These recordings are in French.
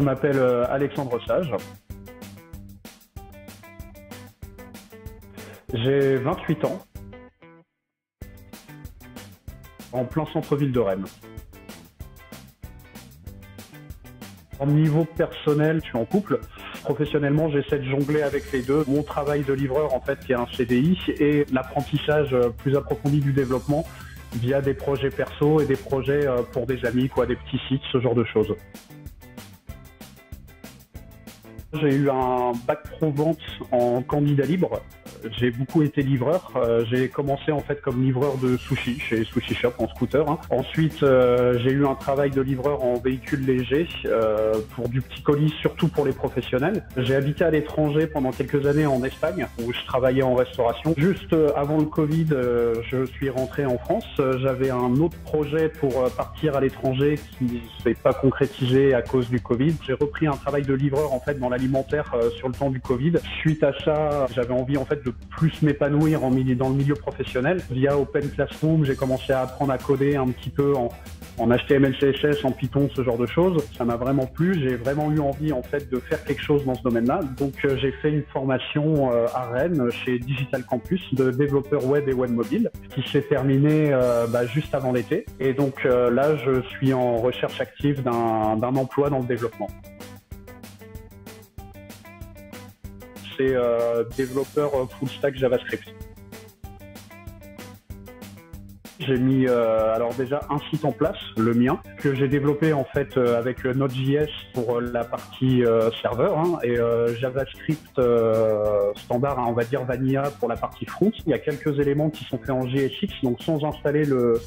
Je m'appelle Alexandre Sage. J'ai 28 ans, en plein centre-ville de Rennes. Au niveau personnel, je suis en couple. Professionnellement, j'essaie de jongler avec les deux. Mon travail de livreur, en fait, qui est un CDI, et l'apprentissage plus approfondi du développement via des projets perso et des projets pour des amis, quoi, des petits sites, ce genre de choses. J'ai eu un bac pro vente en candidat libre. J'ai beaucoup été livreur. J'ai commencé en fait comme livreur de sushi chez Sushi Shop en scooter. Ensuite, j'ai eu un travail de livreur en véhicule léger pour du petit colis, surtout pour les professionnels. J'ai habité à l'étranger pendant quelques années en Espagne où je travaillais en restauration. Juste avant le Covid, je suis rentré en France. J'avais un autre projet pour partir à l'étranger qui ne s'est pas concrétisé à cause du Covid. J'ai repris un travail de livreur en fait dans l'alimentaire sur le temps du Covid. Suite à ça, j'avais envie en fait de plus m'épanouir dans le milieu professionnel. Via Open Classroom, j'ai commencé à apprendre à coder un petit peu en HTML, CSS, en Python, ce genre de choses. Ça m'a vraiment plu. J'ai vraiment eu envie en fait de faire quelque chose dans ce domaine-là. Donc j'ai fait une formation à Rennes chez Digital Campus de développeur web et web mobile qui s'est terminée juste avant l'été. Et donc là, je suis en recherche active d'un emploi dans le développement. C'est développeur full stack JavaScript. J'ai mis alors déjà un site en place, le mien, que j'ai développé en fait avec Node.js pour la partie serveur et JavaScript standard, on va dire vanilla pour la partie front. Il y a quelques éléments qui sont faits en JSX, donc sans installer le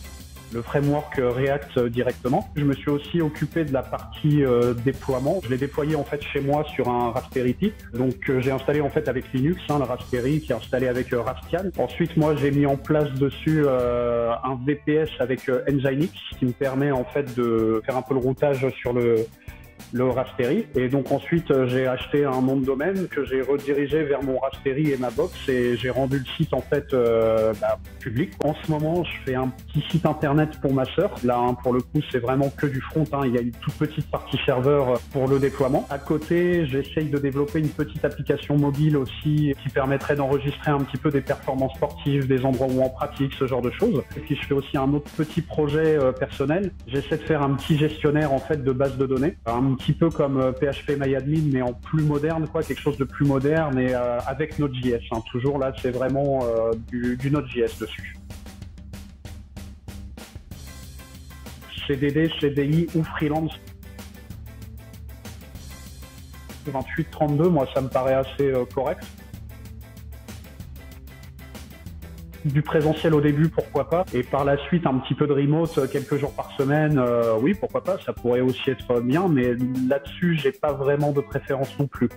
framework React directement. Je me suis aussi occupé de la partie déploiement. Je l'ai déployé en fait chez moi sur un Raspberry Pi. Donc j'ai installé en fait avec Linux, le Raspberry qui est installé avec Raspbian. Ensuite moi j'ai mis en place dessus un VPS avec Nginx qui me permet en fait de faire un peu le routage sur le Raspberry. Et donc ensuite j'ai acheté un nom de domaine que j'ai redirigé vers mon Raspberry et ma box et j'ai rendu le site en fait public. En ce moment je fais un petit site internet pour ma sœur. Là pour le coup c'est vraiment que du front. Il y a une toute petite partie serveur pour le déploiement. À côté j'essaye de développer une petite application mobile aussi qui permettrait d'enregistrer un petit peu des performances sportives, des endroits où on pratique, ce genre de choses. Et puis je fais aussi un autre petit projet personnel. J'essaie de faire un petit gestionnaire en fait de base de données. Un petit peu comme PHPMyAdmin mais en plus moderne, quelque chose de plus moderne et avec Node.js. Toujours là, c'est vraiment du Node.js dessus. CDD, CDI ou freelance. 28-32, moi ça me paraît assez correct. Du présentiel au début, pourquoi pas, et par la suite un petit peu de remote quelques jours par semaine, oui pourquoi pas, ça pourrait aussi être bien, mais là-dessus j'ai pas vraiment de préférence non plus.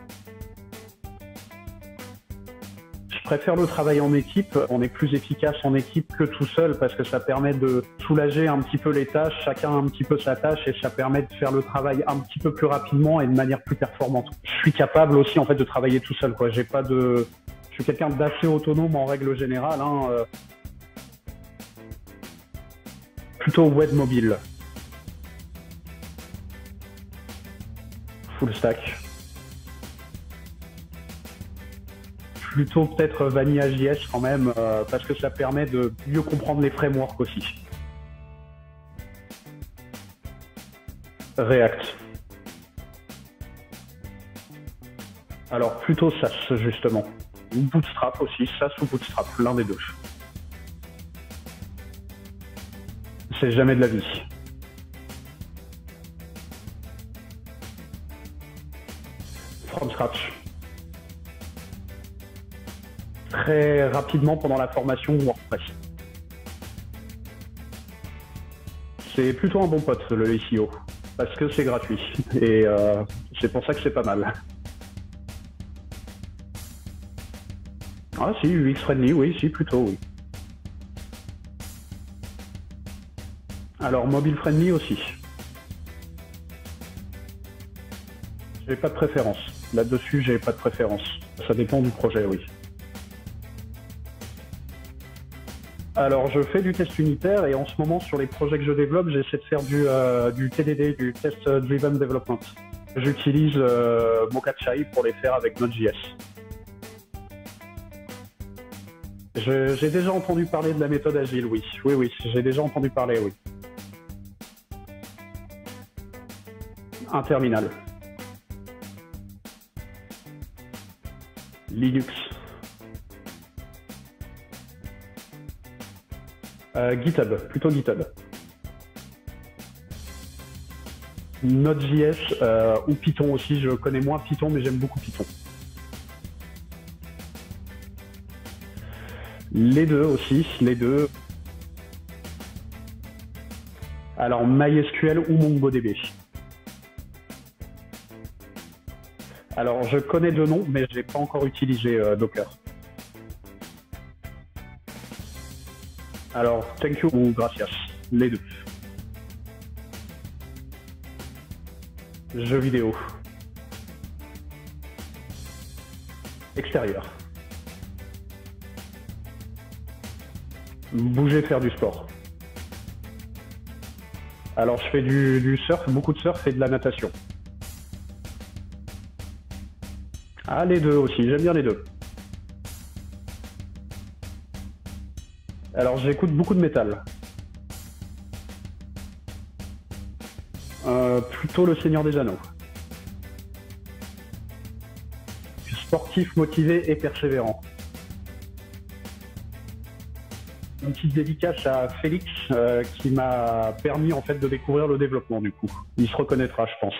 Je préfère le travail en équipe, on est plus efficace en équipe que tout seul parce que ça permet de soulager un petit peu les tâches, chacun un petit peu sa tâche et ça permet de faire le travail un petit peu plus rapidement et de manière plus performante. Je suis capable aussi en fait de travailler tout seul, Je suis quelqu'un d'assez autonome en règle générale, plutôt web mobile. Full stack. Plutôt peut-être Vanilla JS quand même, parce que ça permet de mieux comprendre les frameworks aussi. React. Alors plutôt SAS justement. Bootstrap aussi, SAS ou Bootstrap, l'un des deux. C'est jamais de la vie. From scratch. Très rapidement pendant la formation WordPress. C'est plutôt un bon pote le SEO, parce que c'est gratuit et c'est pour ça que c'est pas mal. Ah si, UX friendly, oui, si, plutôt, oui. Alors, mobile friendly aussi. J'ai pas de préférence. Là-dessus, j'ai pas de préférence. Ça dépend du projet, oui. Alors, je fais du test unitaire et en ce moment, sur les projets que je développe, j'essaie de faire du TDD, du Test Driven Development. J'utilise Mocha.Chai pour les faire avec Node.js. J'ai déjà entendu parler de la méthode agile, oui. Oui, j'ai déjà entendu parler, oui. Un terminal. Linux. GitHub, plutôt GitHub. Node.js ou Python aussi, je connais moins Python, mais j'aime beaucoup Python. Les deux aussi, les deux. Alors MySQL ou MongoDB. Alors je connais deux noms, mais je n'ai pas encore utilisé Docker. Alors thank you ou gracias, les deux. Jeux vidéo. Extérieur. Bouger, faire du sport. Alors je fais du surf, beaucoup de surf et de la natation. Ah, les deux aussi, j'aime bien les deux. Alors j'écoute beaucoup de métal. Plutôt le Seigneur des Anneaux. Je suis sportif, motivé et persévérant. Une petite dédicace à Félix qui m'a permis en fait de découvrir le développement du coup. Il se reconnaîtra, je pense.